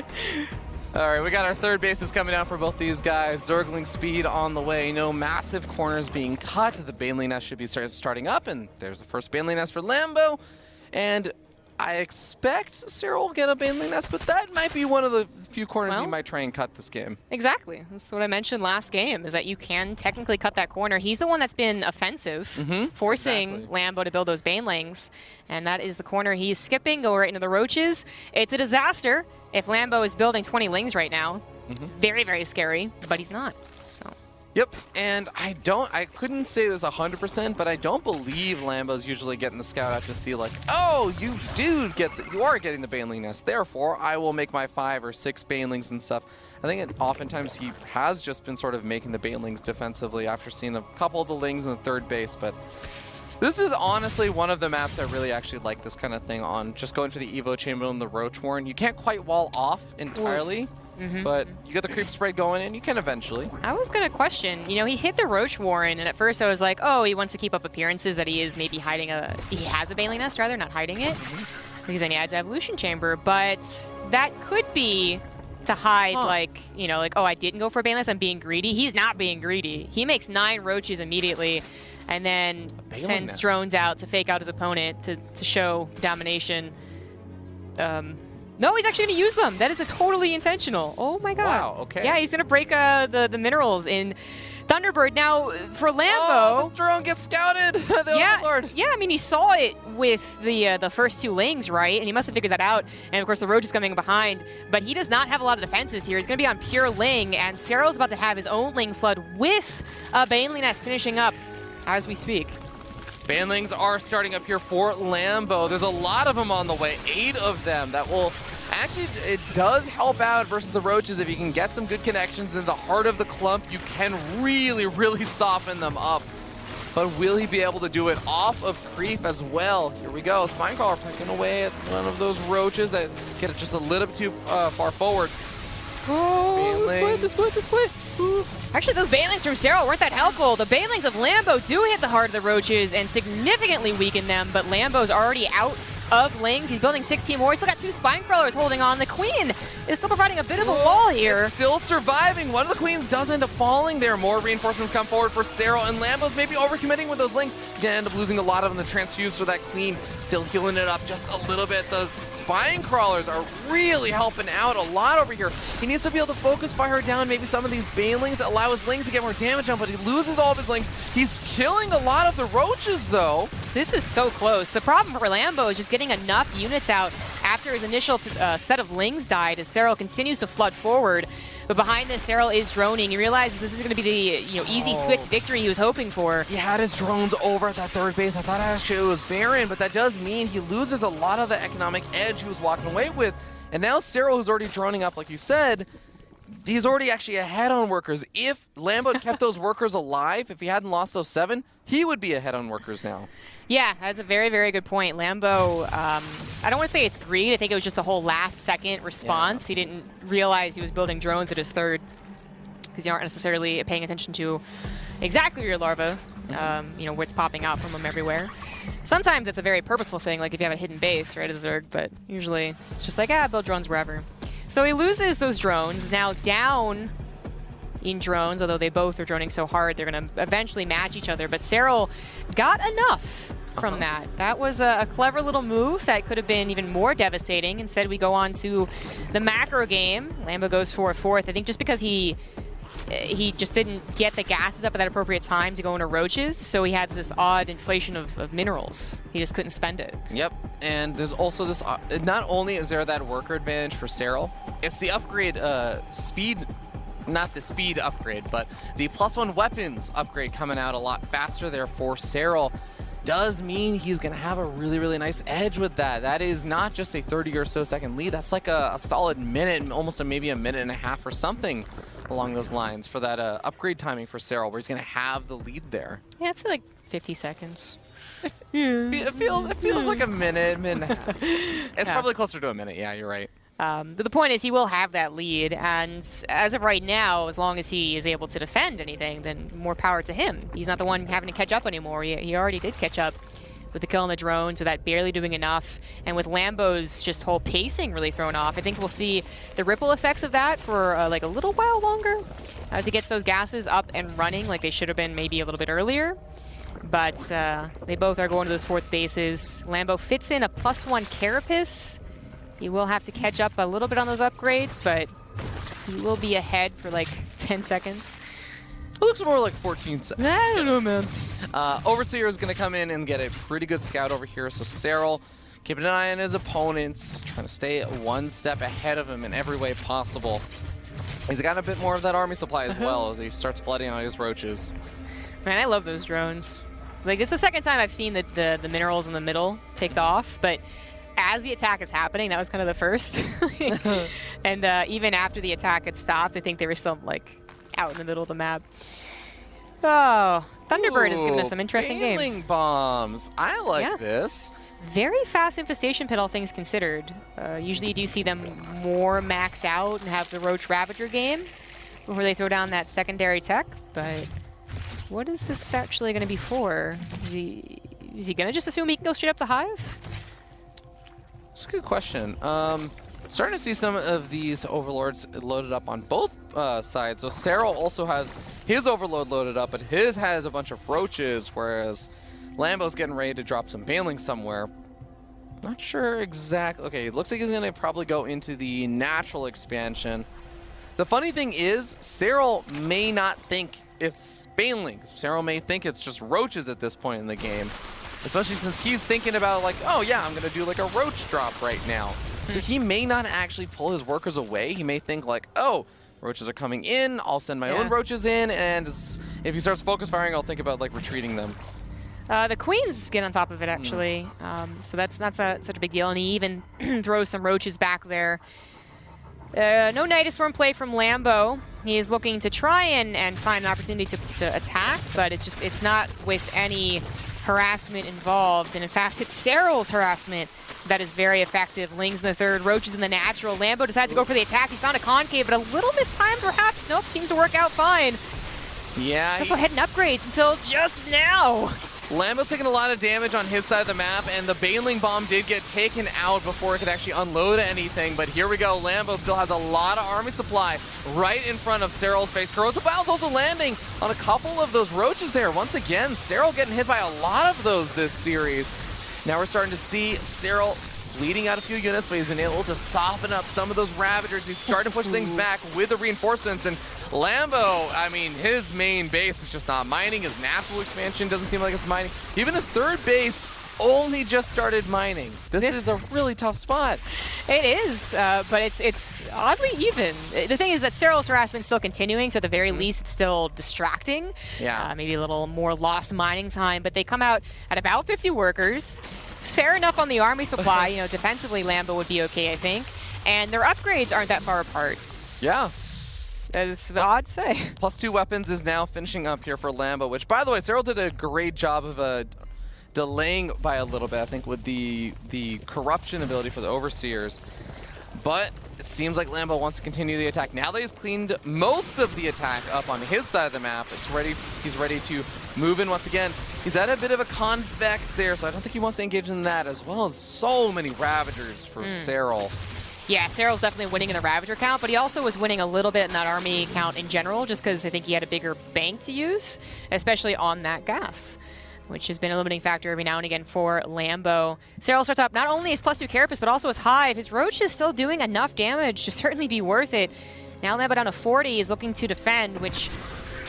All right, we got our third bases coming out for both these guys. Zergling speed on the way. No massive corners being cut. The Baneling nest should be starting up, and there's the first Baneling nest for Lambo. And I expect Serral will get a Baneling nest, but that might be one of the few corners Well, he might try and cut this game. Exactly. That's what I mentioned last game, is that you can technically cut that corner. He's the one that's been offensive, forcing exactly. Lambo to build those Banelings, and that is the corner he's skipping, go right into the Roaches. It's a disaster if Lambo is building 20 Lings right now. It's very, very scary, but he's not, so. Yep, and I couldn't say this 100%, but I don't believe Lambo's usually getting the scout out to see like, oh, you are getting the Baneling nest, therefore I will make my 5 or 6 Banelings and stuff. I think oftentimes he has just been sort of making the Banelings defensively after seeing a couple of the Lings in the third base, but this is honestly one of the maps I really actually like this kind of thing on, just going for the Evo Chamber and the Roach Warren. You can't quite wall off entirely. But you get the creep spread going, and you can eventually. I was going to question, he hit the Roach Warren, and at first I was like, oh, he wants to keep up appearances that he is maybe he has a Baneling nest, rather, not hiding it. Because then he adds Evolution Chamber, but that could be to hide, like, oh, I didn't go for a Baneling nest, I'm being greedy. He's not being greedy. He makes 9 Roaches immediately, and then sends nest. drones out to fake out his opponent to show domination. No, he's actually going to use them. That is totally intentional. Oh my god. Wow, okay. Yeah, he's going to break the minerals in Thunderbird. Now, for Lambo... Oh, the drone gets scouted! The Overlord! Yeah, I mean, he saw it with the first 2 Lings, right? And he must have figured that out. And of course, the Roach is coming behind. But he does not have a lot of defenses here. He's going to be on pure Ling, and Serral's about to have his own Ling flood with a Baneling nest finishing up as we speak. Banelings are starting up here for Lambo. There's a lot of them on the way, 8 of them. That will actually, it does help out versus the Roaches. If you can get some good connections in the heart of the clump, you can really, really soften them up. But will he be able to do it off of creep as well? Here we go. Spinecrawler picking away at one of those Roaches that get it just a little bit too far forward. Oh, the split. Ooh. Actually, those Banelings from Serral weren't that helpful. The Banelings of Lambo do hit the heart of the Roaches and significantly weaken them, but Lambo's already out of Lings. He's building 16 more. He's still got 2 Spinecrawlers holding on. The Queen is still providing a bit of a wall here. It's still surviving. One of the Queens does end up falling there. More reinforcements come forward for Serral, and Lambo's maybe overcommitting with those Lings. He's going to end up losing a lot of them to transfuse, so that Queen still healing it up just a little bit. The Spinecrawlers are really helping out a lot over here. He needs to be able to focus fire down maybe some of these Banelings, allow his Lings to get more damage on, but he loses all of his Lings. He's killing a lot of the Roaches, though. This is so close. The problem for Lambo is just getting enough units out after his initial set of Lings died, as Serral continues to flood forward. But behind this, Serral is droning. He realizes this is going to be the easy, swift victory he was hoping for. He had his drones over at that third base. I thought actually it was Baron, but that does mean he loses a lot of the economic edge he was walking away with. And now Serral, who's already droning up, like you said, he's already actually ahead on workers. If Lambo had kept those workers alive, if he hadn't lost those 7, he would be ahead on workers now. Yeah, that's a very, very good point. Lambo, I don't want to say it's greed. I think it was just the whole last-second response. He didn't realize he was building drones at his third because you aren't necessarily paying attention to exactly your larva, what's popping out from them everywhere. Sometimes it's a very purposeful thing, like if you have a hidden base, right, as a Zerg, but usually it's just like, build drones wherever. So he loses those drones, now down in drones, although they both are droning so hard, they're going to eventually match each other. But Serral got enough from that. That was a clever little move that could have been even more devastating. Instead, we go on to the macro game. Lambo goes for a 4th, I think just because he just didn't get the gases up at that appropriate time to go into roaches, so he had this odd inflation of minerals. He just couldn't spend it. Yep, and there's also this, not only is there that worker advantage for Serral, it's the upgrade speed, not the speed upgrade, but the +1 weapons upgrade coming out a lot faster there for Serral. Does mean he's going to have a really, really nice edge with that. That is not just a 30 or so second lead. That's like a solid minute, almost maybe a minute and a half or something along those lines for that upgrade timing for Serral, where he's going to have the lead there. Yeah, it's like 50 seconds. It feels like a minute and a half. It's probably closer to a minute. Yeah, you're right. But the point is he will have that lead, and as of right now, as long as he is able to defend anything, then more power to him. He's not the one having to catch up anymore. He already did catch up with the kill on the drones, with that barely doing enough, and with Lambo's just whole pacing really thrown off. I think we'll see the ripple effects of that for like a little while longer as he gets those gases up and running like they should have been maybe a little bit earlier. But they both are going to those 4th bases. Lambo fits in a +1 Carapace. He will have to catch up a little bit on those upgrades, but he will be ahead for like 10 seconds. It looks more like 14 seconds. I don't know, man. Overseer is going to come in and get a pretty good scout over here. So Serral keeping an eye on his opponents, trying to stay 1 step ahead of him in every way possible. He's got a bit more of that army supply as well as he starts flooding on his roaches. Man, I love those drones. Like, it's the second time I've seen the minerals in the middle picked off, but as the attack is happening, that was kind of the first. And even after the attack had stopped, I think they were still like out in the middle of the map. Oh, Thunderbird has given us some interesting games. Bombs. I like this. Very fast infestation pit, all things considered. Usually you do see them more max out and have the Roach Ravager game before they throw down that secondary tech, but what is this actually going to be for? Is he going to just assume he can go straight up to Hive? That's a good question. Starting to see some of these overlords loaded up on both sides. So Serral also has his overload loaded up, but his has a bunch of roaches, whereas Lambo's getting ready to drop some Baneling somewhere. Not sure exactly. Okay, it looks like he's going to probably go into the natural expansion. The funny thing is, Serral may not think it's Banelings. Serral may think it's just roaches at this point in the game. Especially since he's thinking about like, oh yeah, I'm gonna do like a roach drop right now. So he may not actually pull his workers away. He may think like, oh, roaches are coming in, I'll send my own roaches in, and if he starts focus firing, I'll think about like retreating them. The Queens get on top of it actually, so that's not such a big deal, and he even throws some roaches back there. No Nidus Swarm play from Lambo. He is looking to try and find an opportunity to attack, but it's not with any harassment involved, and in fact it's Serral's harassment that is very effective. Lings in the third, roaches in the natural. Lambo decides to go for the attack. He's found a concave, but a little mistimed perhaps. Nope, seems to work out fine. Yeah. Just hitting upgrades until just now. Lambo's taking a lot of damage on his side of the map, and the Baneling bomb did get taken out before it could actually unload anything. But here we go. Lambo still has a lot of army supply right in front of Serral's face. Corrosive Bowel's also landing on a couple of those roaches there. Once again, Serral getting hit by a lot of those this series. Now we're starting to see Serral bleeding out a few units, but he's been able to soften up some of those Ravagers. He's starting to push things back with the reinforcements, and Lambo, I mean, his main base is just not mining. His natural expansion doesn't seem like it's mining. Even his third base only just started mining. This is a really tough spot. It is, but it's oddly even. The thing is that Serral's harassment is still continuing, so at the very least it's still distracting. Yeah. Maybe a little more lost mining time, but they come out at about 50 workers. Fair enough on the army supply. You know, defensively Lambo would be okay, I think. And their upgrades aren't that far apart. Yeah. That's odd to say. +2 weapons is now finishing up here for Lambo, which, by the way, Serral did a great job of delaying by a little bit, I think, with the corruption ability for the Overseers. But it seems like Lambo wants to continue the attack. Now that he's cleaned most of the attack up on his side of the map, he's ready to move in once again. He's at a bit of a convex there, so I don't think he wants to engage in that, as well as so many Ravagers for Serral. Yeah, Serral's definitely winning in the Ravager count, but he also was winning a little bit in that army count in general, just because I think he had a bigger bank to use, especially on that gas, which has been a limiting factor every now and again for Lambo. Serral starts up not only his +2 Carapace, but also his Hive. His Roach is still doing enough damage to certainly be worth it. Now Lambo down to 40 is looking to defend, which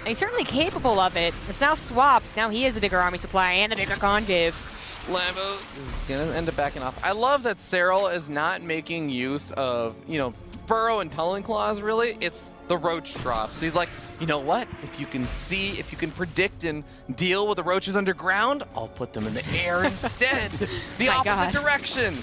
he's certainly capable of it. It's now swaps. Now he is the bigger army supply and the bigger concave. Lambo is going to end up backing off. I love that Serral is not making use of, you know, Burrow and Tunneling Claws, really. It's the Roach drop. So he's like, you know what? If you can see, if you can predict and deal with the Roaches underground, I'll put them in the air instead. The opposite direction.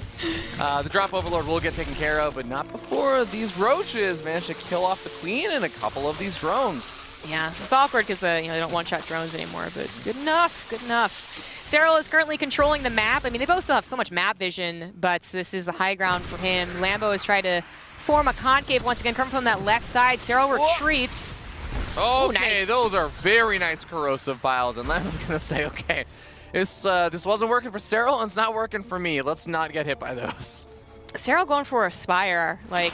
The drop Overlord will get taken care of, but not before these Roaches manage to kill off the Queen and a couple of these drones. Yeah, it's awkward because they don't one-shot drones anymore, but good enough, good enough. Serral is currently controlling the map. I mean, they both still have so much map vision, but this is the high ground for him. Lambo has tried to form a concave once again, coming from that left side. Serral retreats. Okay, Ooh, nice. Those are very nice corrosive vials, and Lambo's gonna say, okay, this wasn't working for Serral, and it's not working for me. Let's not get hit by those. Serral going for a Spire. Like,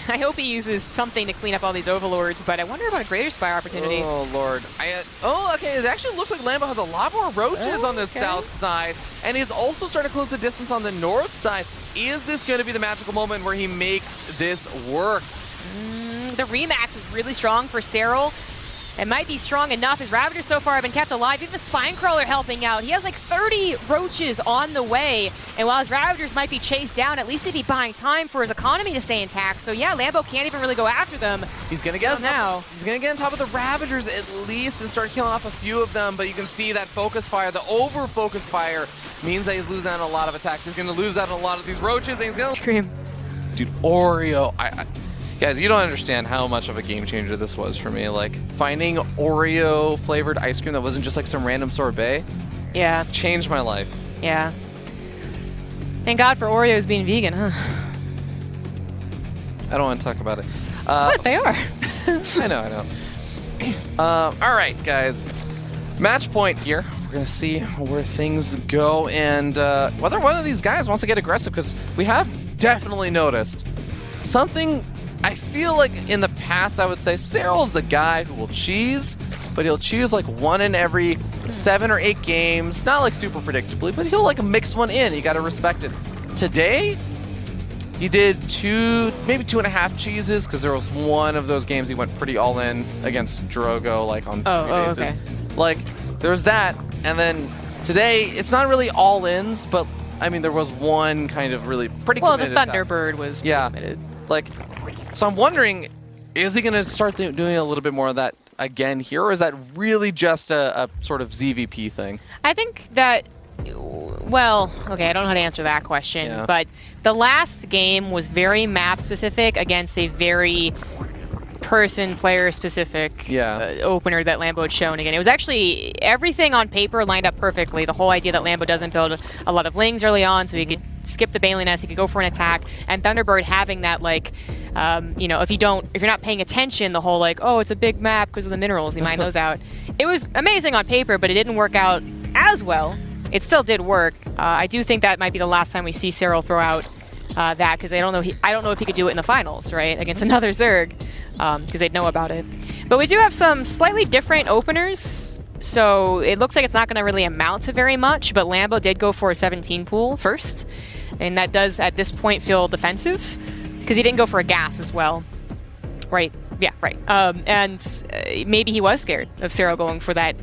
I hope he uses something to clean up all these Overlords, but I wonder about a greater Spire opportunity. Oh, Lord. Okay, it actually looks like Lambo has a lot more Roaches on the south side, and he's also starting to close the distance on the north side. Is this going to be the magical moment where he makes this work? The Remax is really strong for Serral. It might be strong enough. His Ravagers so far have been kept alive. Even the Spinecrawler helping out. He has like 30 Roaches on the way. And while his Ravagers might be chased down, at least they'd be buying time for his economy to stay intact. So yeah, Lambo can't even really go after them. He's gonna get now. He's gonna get on top of the Ravagers at least and start killing off a few of them. But you can see that focus fire, the over focus fire, means that he's losing out on a lot of attacks. He's gonna lose out on a lot of these Roaches, and he's gonna scream. Dude, Oreo. Guys, you don't understand how much of a game changer this was for me. Like, finding Oreo flavored ice cream that wasn't just like some random sorbet. Yeah. Changed my life. Yeah. Thank God for Oreos being vegan, huh? I don't want to talk about it. What? They are. I know. All right, guys. Match point here. We're going to see where things go and whether one of these guys wants to get aggressive, because we have definitely noticed something. I feel like in the past I would say Serral's the guy who will cheese, but he'll choose like one in every 7 or 8 games. Not like super predictably, but he'll like mix one in. You got to respect it. Today, he did maybe 2.5 cheeses, because there was one of those games he went pretty all in against Drogo, like on 3 bases. Okay. Like there was that, and then today it's not really all ins, but I mean there was one kind of really pretty. Well, the committed Thunderbird was committed. Like. So I'm wondering, is he going to start doing a little bit more of that again here, or is that really just a sort of ZVP thing? I think that, well, okay, I don't know how to answer that question, but the last game was very map-specific against a very player-specific opener that Lambo had shown again. It was actually everything on paper lined up perfectly. The whole idea that Lambo doesn't build a lot of lings early on, so he could skip the Bailey Nest, he could go for an attack, and Thunderbird having that, like, if you're not paying attention, the whole like, oh, it's a big map because of the minerals, you mine those out. It was amazing on paper, but it didn't work out as well. It still did work. I do think that might be the last time we see Serral throw out that, because I don't know if he could do it in the finals, right, against another Zerg, because they'd know about it. But we do have some slightly different openers, so it looks like it's not going to really amount to very much, but Lambo did go for a 17 pool first, and that does, at this point, feel defensive, because he didn't go for a gas as well. Right, yeah, right. And maybe he was scared of Serral going for that,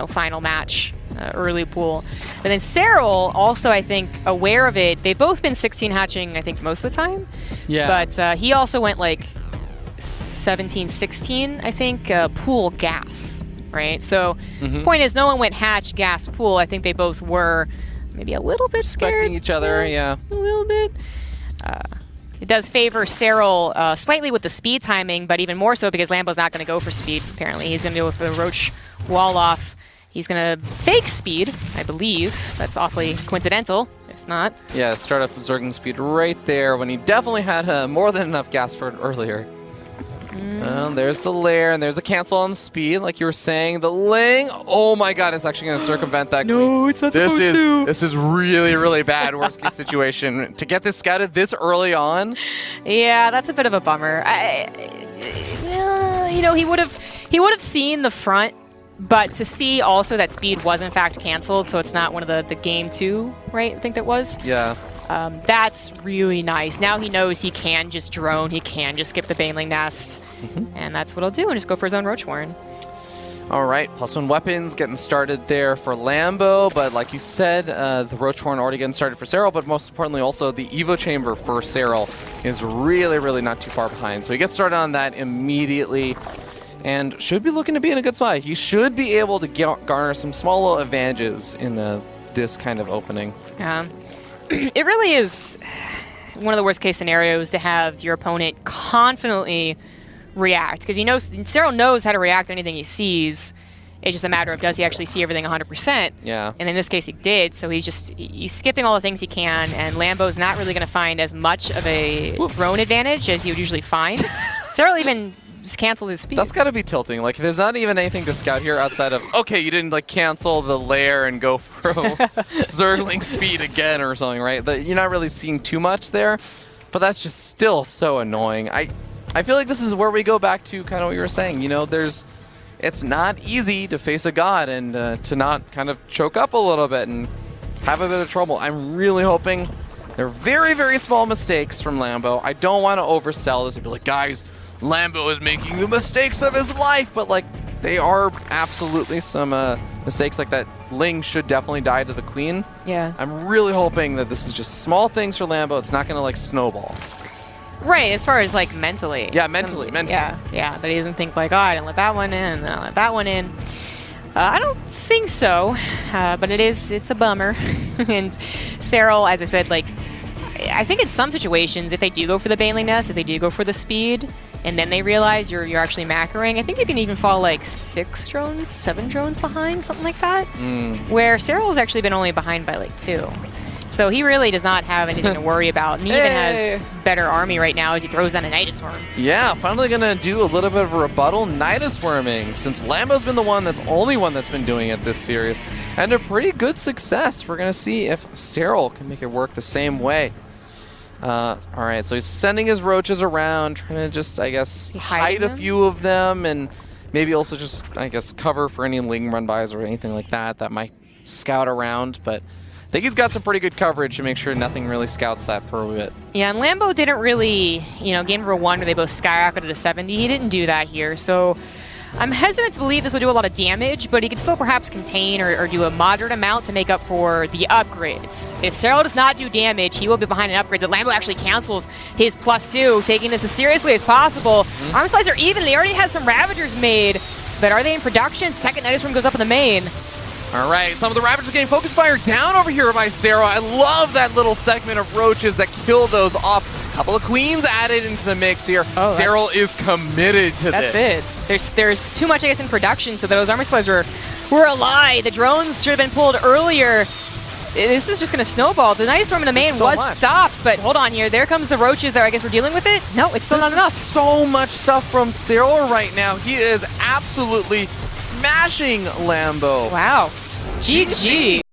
final match. early pool. But then Serral, also, I think, aware of it. They've both been 16 hatching, I think, most of the time. Yeah. But he also went like 17, 16, I think, pool gas, right? So point is, no one went hatch, gas, pool. I think they both were maybe a little bit scared. Expecting each other, yeah. A little bit. It does favor Serral slightly with the speed timing, but even more so because Lambo's not going to go for speed, apparently. He's going to go with the Roach wall off. He's going to fake speed, I believe. That's awfully coincidental, if not. Yeah, start up Zergling speed right there when he definitely had more than enough gas for it earlier. There's the lair, and there's a cancel on speed, like you were saying. The Ling, oh my god, it's actually going to circumvent that. No, it's not supposed to. This is really, really bad, worst case situation. To get this scouted this early on. Yeah, that's a bit of a bummer. You know, he would have seen the front, but to see also that speed was in fact canceled, so it's not one of the game 2, right? I think that was. Yeah. That's really nice. Now he knows he can just drone, he can just skip the Baneling Nest, and that's what he'll do, and just go for his own Roach Warren. All right, +1 weapons getting started there for Lambo, but like you said, the Roach Warren already getting started for Serral, but most importantly also the Evo Chamber for Serral is really, really not too far behind. So he gets started on that immediately and should be looking to be in a good spot. He should be able to garner some small little advantages in this kind of opening. It really is one of the worst case scenarios to have your opponent confidently react, because Serral knows how to react to anything he sees. It's just a matter of, does he actually see everything 100%? Yeah. And in this case he did, so he's skipping all the things he can, and Lambo's not really going to find as much of a drone advantage as you would usually find. Serral even just canceled his speed. That's got to be tilting. Like, there's not even anything to scout here outside of, okay, you didn't like cancel the lair and go for Zergling speed again or something, right? You're not really seeing too much there, but that's just still so annoying. I feel like this is where we go back to kind of what you were saying. You know, it's not easy to face a god and to not kind of choke up a little bit and have a bit of trouble. I'm really hoping they're very, very small mistakes from Lambo. I don't want to oversell this and be like, guys, Lambo is making the mistakes of his life, but like they are absolutely some mistakes. Like that Ling should definitely die to the queen. Yeah. I'm really hoping that this is just small things for Lambo. It's not going to like snowball. Right, as far as like mentally. Yeah, mentally. Yeah, that he doesn't think like, oh, I didn't let that one in, and then I let that one in. I don't think so, but it's a bummer. And Serral, as I said, like, I think in some situations, if they do go for the Baneling Nest, if they do go for the speed, and then they realize you're actually macroing, I think you can even fall like 6 drones, 7 drones behind, something like that. Where Serral's actually been only behind by like 2. So he really does not have anything to worry about, and he even has better army right now as he throws down a Nidus Worm. Yeah, finally going to do a little bit of a rebuttal Nidus Worming, since Lambo's been the only one that's been doing it this series, and a pretty good success. We're going to see if Serral can make it work the same way. All right, so he's sending his roaches around, trying to just, I guess, hide a few of them, and maybe also just, I guess, cover for any Ling run-bys or anything like that might scout around, but I think he's got some pretty good coverage to make sure nothing really scouts that for a bit. Yeah, and Lambo didn't really, game number 1 where they both skyrocketed to 70, he didn't do that here, so I'm hesitant to believe this will do a lot of damage, but he could still perhaps contain or do a moderate amount to make up for the upgrades. If Serral does not do damage, he will be behind in upgrades, and Lambo actually cancels his +2, taking this as seriously as possible. Armor supplies are even, they already have some Ravagers made, but are they in production? Second Nidus Worm goes up in the main. All right, some of the Ravagers getting focus fire down over here by Serral. I love that little segment of roaches that kill those off. A couple of queens added into the mix here. Oh, Serral is committed to this. That's it. There's too much, I guess, in production, so those armor supplies were a lie. The drones should have been pulled earlier. This is just going to snowball. The Nidus Worm in the main was stopped, but hold on here. There comes the roaches that I guess we're dealing with it. No, it's still not enough. So much stuff from Serral right now. He is absolutely smashing Lambo. Wow. GG.